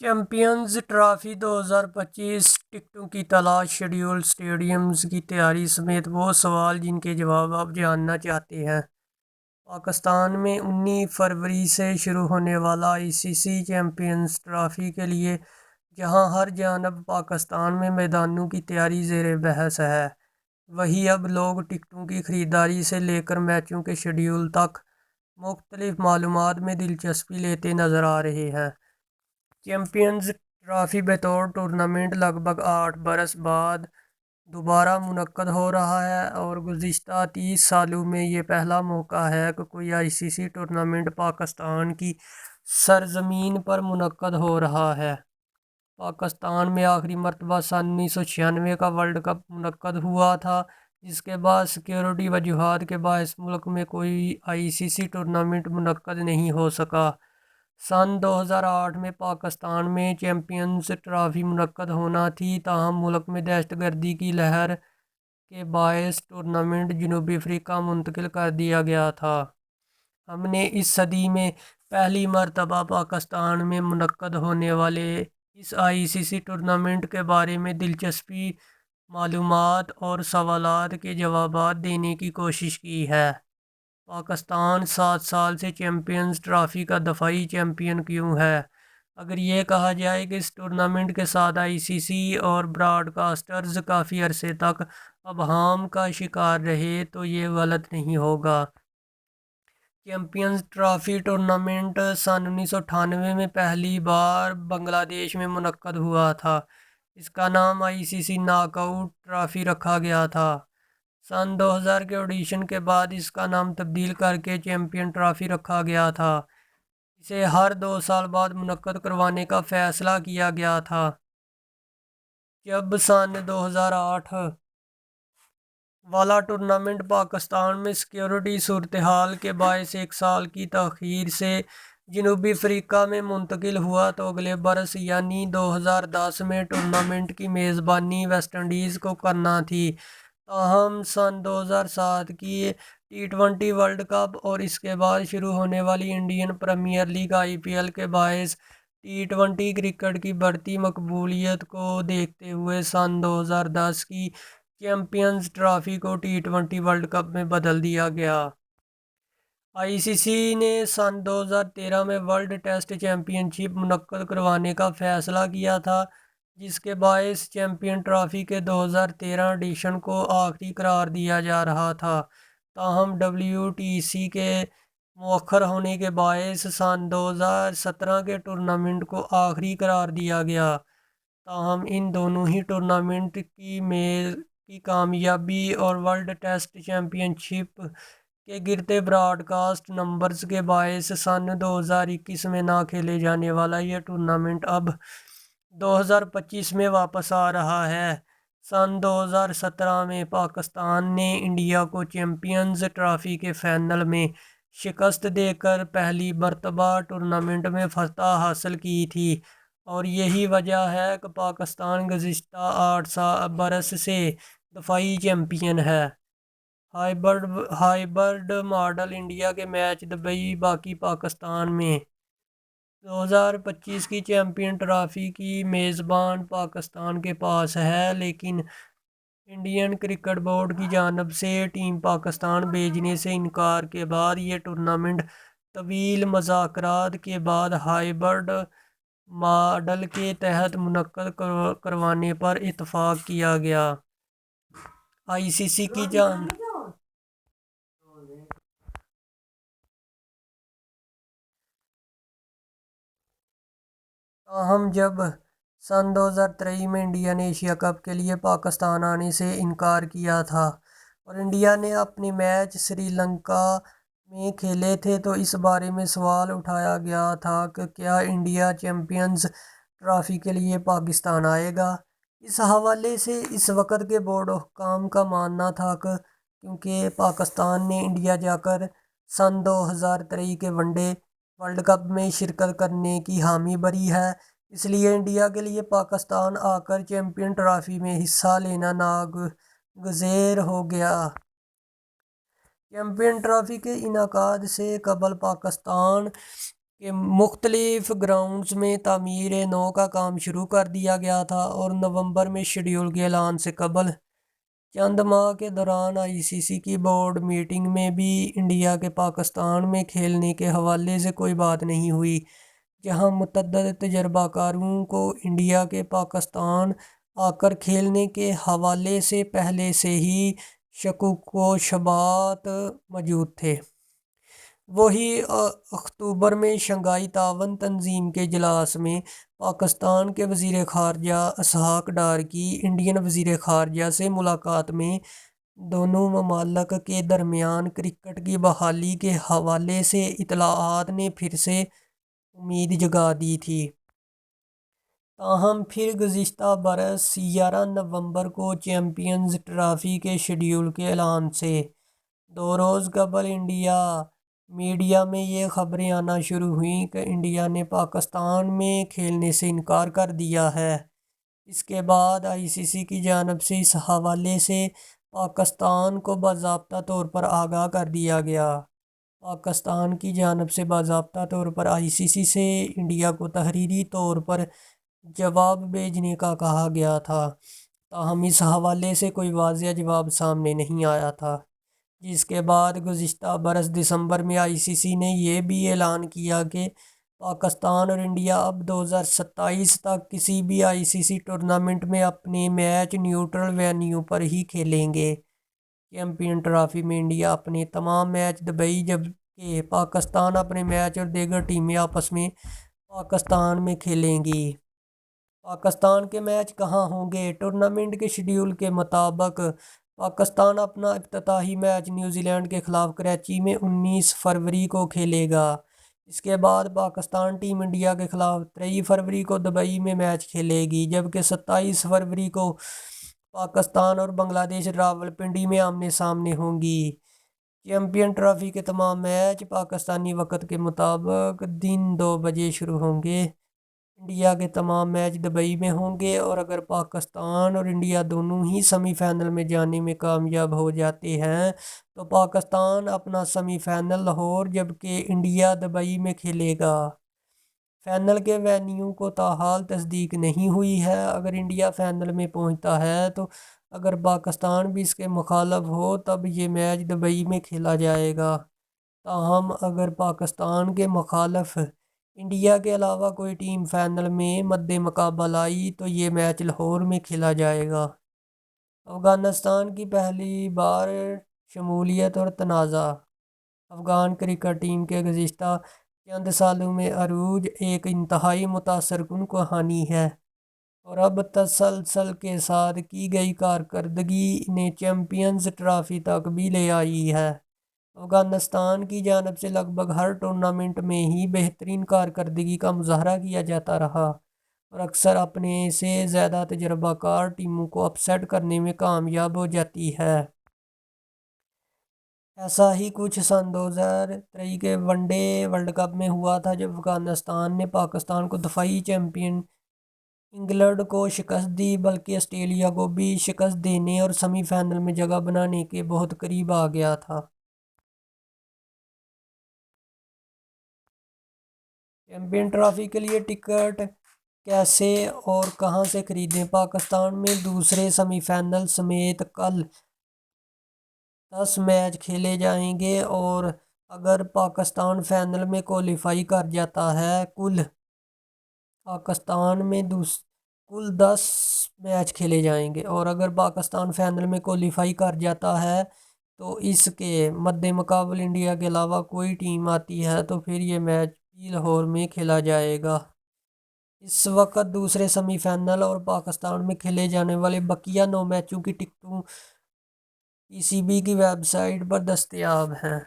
Champions trophy 2025 ٹکٹوں کی تلاش، شیڈول، سٹیڈیمز کی تیاری سمیت وہ سوال جن کے جواب آپ جاننا چاہتے ہیں۔ پاکستان میں 19 فروری سے شروع ہونے والا آئی سی سی چیمپئنز ٹرافی کے لیے جہاں ہر جانب پاکستان میں میدانوں کی تیاری زیر بحث ہے، وہیں اب لوگ ٹکٹوں کی خریداری سے لے کر میچوں کے شیڈول تک مختلف معلومات میں دلچسپی لیتے نظر آ رہے ہیں۔ چیمپئنز ٹرافی بطور ٹورنامنٹ لگ بھگ 8 برس بعد دوبارہ منعقد ہو رہا ہے اور گزشتہ 30 سالوں میں یہ پہلا موقع ہے کہ کوئی آئی سی سی ٹورنامنٹ پاکستان کی سرزمین پر منعقد ہو رہا ہے۔ پاکستان میں آخری مرتبہ سن 1996 کا ورلڈ کپ منعقد ہوا تھا، جس کے بعد سیکیورٹی وجوہات کے باعث ملک میں کوئی آئی سی سی ٹورنامنٹ منعقد نہیں ہو سکا۔ سن 2008 میں پاکستان میں چیمپئنز ٹرافی منعقد ہونا تھی، تاہم ملک میں دہشت گردی کی لہر کے باعث ٹورنامنٹ جنوبی افریقہ منتقل کر دیا گیا تھا۔ ہم نے اس صدی میں پہلی مرتبہ پاکستان میں منعقد ہونے والے اس آئی سی سی ٹورنامنٹ کے بارے میں دلچسپی معلومات اور سوالات کے جوابات دینے کی کوشش کی ہے۔ پاکستان 7 سال سے چیمپئنز ٹرافی کا دفاعی چیمپئن کیوں ہے؟ اگر یہ کہا جائے کہ اس ٹورنامنٹ کے ساتھ آئی سی سی اور براڈ کاسٹرز کافی عرصے تک ابہام کا شکار رہے تو یہ غلط نہیں ہوگا۔ چیمپئنز ٹرافی ٹورنامنٹ سن 1998 میں پہلی بار بنگلہ دیش میں منعقد ہوا تھا۔ اس کا نام آئی سی سی ناک آؤٹ ٹرافی رکھا گیا تھا۔ سن 2000 کے آڈیشن کے بعد اس کا نام تبدیل کر کے چیمپئن ٹرافی رکھا گیا تھا۔ اسے ہر 2 سال بعد منعقد کروانے کا فیصلہ کیا گیا تھا، جب سن 2008 والا ٹورنامنٹ پاکستان میں سیکیورٹی صورتحال کے باعث 1 سال کی تاخیر سے جنوبی افریقہ میں منتقل ہوا تو اگلے برس یعنی 2010 میں ٹورنامنٹ کی میزبانی ویسٹ انڈیز کو کرنا تھی، تاہم سن 2007 کی T20 ورلڈ کپ اور اس کے بعد شروع ہونے والی انڈین پریمیئر لیگ IPL کے باعث T20 کرکٹ کی بڑھتی مقبولیت کو دیکھتے ہوئے سن 2010 کی چیمپئنز ٹرافی کو T20 ورلڈ کپ میں بدل دیا گیا۔ آئی سی سی نے سن 2013 میں ورلڈ ٹیسٹ چیمپئن شپ منعقد کروانے کا فیصلہ کیا تھا، جس کے باعث چیمپئن ٹرافی کے 2013 ایڈیشن کو آخری قرار دیا جا رہا تھا، تاہم WTC کے مؤخر ہونے کے باعث سن 2017 کے ٹورنامنٹ کو آخری قرار دیا گیا۔ تاہم ان دونوں ہی ٹورنامنٹ کی کامیابی اور ورلڈ ٹیسٹ چیمپئن شپ کے گرتے براڈ کاسٹ نمبرز کے باعث سن 2021 میں نہ کھیلے جانے والا یہ ٹورنامنٹ اب 2025 میں واپس آ رہا ہے۔ سن 2017 میں پاکستان نے انڈیا کو چیمپئنز ٹرافی کے فائنل میں شکست دے کر پہلی مرتبہ ٹورنامنٹ میں فتح حاصل کی تھی، اور یہی وجہ ہے کہ پاکستان گزشتہ 8 برس سے دفاعی چیمپئن ہے۔ ہائبرڈ ماڈل انڈیا کے میچ دبئی باقی پاکستان میں 2025 کی چیمپئن ٹرافی کی میزبان پاکستان کے پاس ہے، لیکن انڈین کرکٹ بورڈ کی جانب سے ٹیم پاکستان بھیجنے سے انکار کے بعد یہ ٹورنامنٹ طویل مذاکرات کے بعد ہائبرڈ ماڈل کے تحت منعقد کروانے پر اتفاق کیا گیا۔ آئی سی سی کی جانب تاہم جب سن 2023 میں انڈیا نے ایشیا کپ کے لیے پاکستان آنے سے انکار کیا تھا اور انڈیا نے اپنے میچ سری لنکا میں کھیلے تھے تو اس بارے میں سوال اٹھایا گیا تھا کہ کیا انڈیا چیمپئنز ٹرافی کے لیے پاکستان آئے گا۔ اس حوالے سے اس وقت کے بورڈ حکام کا ماننا تھا کہ کیونکہ پاکستان نے انڈیا جا کر سن 2023 کے ون ڈے ورلڈ کپ میں شرکت کرنے کی حامی بھری ہے، اس لیے انڈیا کے لیے پاکستان آ کر چیمپئن ٹرافی میں حصہ لینا ناگزیر ہو گیا۔ چیمپئن ٹرافی کے انعقاد سے قبل پاکستان کہ مختلف گراؤنڈز میں تعمیر نو کا کام شروع کر دیا گیا تھا اور نومبر میں شیڈول کے اعلان سے قبل چند ماہ کے دوران آئی سی سی کی بورڈ میٹنگ میں بھی انڈیا کے پاکستان میں کھیلنے کے حوالے سے کوئی بات نہیں ہوئی، جہاں متعدد تجربہ کاروں کو انڈیا کے پاکستان آ کر کھیلنے کے حوالے سے پہلے سے ہی شکوک و شبہات موجود تھے۔ وہی اکتوبر میں شنگھائی تعاون تنظیم کے اجلاس میں پاکستان کے وزیر خارجہ اسحاق ڈار کی انڈین وزیر خارجہ سے ملاقات میں دونوں ممالک کے درمیان کرکٹ کی بحالی کے حوالے سے اطلاعات نے پھر سے امید جگا دی تھی۔ تاہم پھر گزشتہ برس 11 نومبر کو چیمپئنز ٹرافی کے شیڈول کے اعلان سے 2 روز قبل انڈیا میڈیا میں یہ خبریں آنا شروع ہوئیں کہ انڈیا نے پاکستان میں کھیلنے سے انکار کر دیا ہے۔ اس کے بعد آئی سی سی کی جانب سے اس حوالے سے پاکستان کو باضابطہ طور پر آگاہ کر دیا گیا۔ پاکستان کی جانب سے باضابطہ طور پر آئی سی سی سے انڈیا کو تحریری طور پر جواب بھیجنے کا کہا گیا تھا، تاہم اس حوالے سے کوئی واضح جواب سامنے نہیں آیا تھا، جس کے بعد گزشتہ برس دسمبر میں آئی سی سی نے یہ بھی اعلان کیا کہ پاکستان اور انڈیا اب 2027 تک کسی بھی آئی سی سی ٹورنامنٹ میں اپنے میچ نیوٹرل وینیو پر ہی کھیلیں گے۔ چیمپئن ٹرافی میں انڈیا اپنے تمام میچ دبئی، جبکہ پاکستان اپنے میچ اور دیگر ٹیمیں آپس میں پاکستان میں کھیلیں گی۔ پاکستان کے میچ کہاں ہوں گے؟ ٹورنامنٹ کے شیڈول کے مطابق پاکستان اپنا افتتاحی میچ نیوزی لینڈ کے خلاف کراچی میں 19 فروری کو کھیلے گا۔ اس کے بعد پاکستان ٹیم انڈیا کے خلاف 23 فروری کو دبئی میں میچ کھیلے گی، جبکہ 27 فروری کو پاکستان اور بنگلہ دیش راولپنڈی میں آمنے سامنے ہوں گی۔ چیمپئن ٹرافی کے تمام میچ پاکستانی وقت کے مطابق دن 2 بجے شروع ہوں گے۔ انڈیا کے تمام میچ دبئی میں ہوں گے، اور اگر پاکستان اور انڈیا دونوں ہی سیمی فائنل میں جانے میں کامیاب ہو جاتے ہیں تو پاکستان اپنا سیمی فائنل لاہور جبکہ انڈیا دبئی میں کھیلے گا۔ فائنل کے وینیو کو تاحال تصدیق نہیں ہوئی ہے۔ اگر انڈیا فائنل میں پہنچتا ہے تو اگر پاکستان بھی اس کے مخالف ہو تب یہ میچ دبئی میں کھیلا جائے گا، تاہم اگر پاکستان کے مخالف انڈیا کے علاوہ کوئی ٹیم فائنل میں مد مقابل آئی تو یہ میچ لاہور میں کھیلا جائے گا۔ افغانستان کی پہلی بار شمولیت اور تنازع۔ افغان کرکٹ ٹیم کے گزشتہ چند سالوں میں عروج ایک انتہائی متاثر کن کہانی ہے، اور اب تسلسل کے ساتھ کی گئی کارکردگی انہیں چیمپئنز ٹرافی تک بھی لے آئی ہے۔ افغانستان کی جانب سے لگ بھگ ہر ٹورنامنٹ میں ہی بہترین کارکردگی کا مظاہرہ کیا جاتا رہا اور اکثر اپنے سے زیادہ تجربہ کار ٹیموں کو اپسیٹ کرنے میں کامیاب ہو جاتی ہے۔ ایسا ہی کچھ سن 2023 کے ون ڈے ورلڈ کپ میں ہوا تھا، جب افغانستان نے پاکستان کو دفاعی چیمپئن انگلینڈ کو شکست دی، بلکہ آسٹریلیا کو بھی شکست دینے اور سیمی فائنل میں جگہ بنانے کے بہت قریب آ گیا تھا۔ چیمپئن ٹرافی کے لیے ٹکٹ کیسے اور کہاں سے خریدیں؟ پاکستان میں دوسرے سیمی فائنل سمیت کل 10 میچ کھیلے جائیں گے، اور اگر پاکستان فائنل میں کوالیفائی کر جاتا ہے پاکستان میں کل 10 میچ کھیلے جائیں گے، اور اگر پاکستان فائنل میں کوالیفائی کر جاتا ہے تو اس کے مد مقابل انڈیا کے علاوہ کوئی ٹیم آتی ہے تو پھر یہ میچ بھی لاہور میں کھیلا جائے گا۔ اس وقت دوسرے سیمی فائنل اور پاکستان میں کھیلے جانے والے بقیہ 9 میچوں کی ٹکٹوں پی سی بی کی ویب سائٹ پر دستیاب ہیں۔